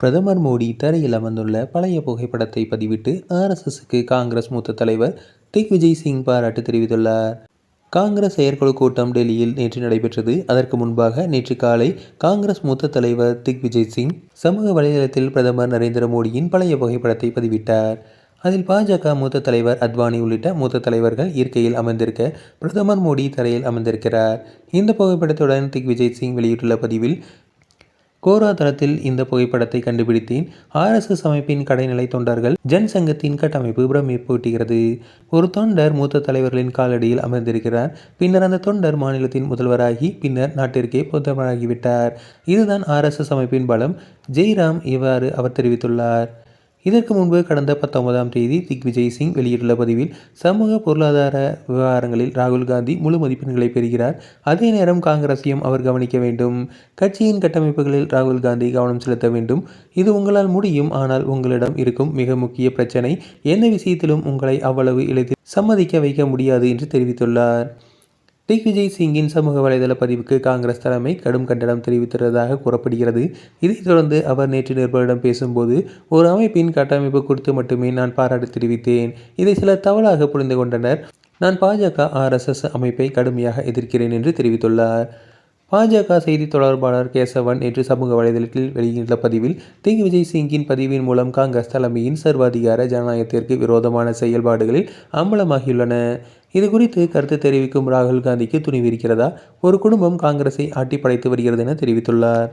பிரதமர் மோடி தரையில் அமர்ந்துள்ள பழைய புகைப்படத்தை பதிவிட்டு ஆர்எஸ்எஸ்க்கு காங்கிரஸ் மூத்த தலைவர் திக்விஜய் சிங் பாராட்டு தெரிவித்துள்ளார். காங்கிரஸ் செயற்குழு கூட்டம் டெல்லியில் நேற்று நடைபெற்றது. அதற்கு முன்பாக நேற்று காலை காங்கிரஸ் மூத்த தலைவர் திக்விஜய் சிங் சமூக வலைதளத்தில் பிரதமர் நரேந்திர மோடியின் பழைய புகைப்படத்தை பதிவிட்டார். அதில் பாஜக மூத்த தலைவர் அத்வானி உள்ளிட்ட மூத்த தலைவர்கள் இருக்கையில் அமர்ந்திருக்க, பிரதமர் மோடி தரையில் அமர்ந்திருக்கிறார். இந்த புகைப்படத்துடன் திக்விஜய் சிங் வெளியிட்டுள்ள பதிவில், கோரா தளத்தில் இந்த புகைப்படத்தை கண்டுபிடித்தேன். ஆர்எஸ்எஸ் அமைப்பின் கடைநிலை தொண்டர்கள் ஜன்சங்கத்தின் கட்டமைப்பு பிரமிப்பூட்டுகிறது. ஒரு தொண்டர் மூத்த தலைவர்களின் காலடியில் அமர்ந்திருக்கிறார். பின்னர் அந்த தொண்டர் மாநிலத்தின் முதல்வராகி பின்னர் நாட்டிற்கே பிரதமராகிவிட்டார். இதுதான் ஆர்எஸ்எஸ் அமைப்பின் பலம். ஜெய்ராம் இவ்வாறு அவர் தெரிவித்துள்ளார். இதற்கு முன்பு கடந்த 19ஆம் தேதி திக்விஜய் சிங் வெளியிட்டுள்ள பதிவில், சமூக பொருளாதார விவகாரங்களில் ராகுல் காந்தி முழு மதிப்பெண்களை பெறுகிறார். அதே நேரம் காங்கிரஸையும் அவர் கவனிக்க வேண்டும். கட்சியின் கட்டமைப்புகளில் ராகுல் காந்தி கவனம் செலுத்த வேண்டும். இது உங்களால் முடியும். ஆனால் உங்களிடம் இருக்கும் மிக முக்கிய பிரச்சனை, எந்த விஷயத்திலும் உங்களை அவ்வளவு எளிதில் சம்மதிக்க வைக்க முடியாது என்று தெரிவித்துள்ளார். திக்விஜய் சிங்கின் சமூக வலைதள பதிவுக்கு காங்கிரஸ் தலைமை கடும் கண்டனம் தெரிவித்துள்ளதாக கூறப்படுகிறது. இதைத் தொடர்ந்து அவர் நேற்று நிருபர்களிடம் பேசும்போது, ஒரு அமைப்பின் கட்டமைப்பு குறித்து மட்டுமே நான் பாராட்டு தெரிவித்தேன். இதை சிலர் தவறாக புரிந்து கொண்டனர். நான் பாஜக ஆர்எஸ்எஸ் அமைப்பை கடுமையாக எதிர்க்கிறேன் என்று தெரிவித்துள்ளார். பாஜக செய்தி தொடர்பாளர் கேசவன் நேற்று சமூக வலைதளத்தில் வெளியிட்டுள்ள பதிவில், திக்விஜய் சிங்கின் பதிவின் மூலம் காங்கிரஸ் தலைமையின் சர்வாதிகார ஜனநாயகத்திற்கு விரோதமான செயல்பாடுகளில் அம்பலமாகியுள்ளன. இது குறித்து கருத்து தெரிவிக்கும் ராகுல் காந்திக்கு துணிவு இருக்கிறதா? ஒரு குடும்பம் காங்கிரஸை ஆட்டி படைத்து வருகிறது என தெரிவித்துள்ளார்.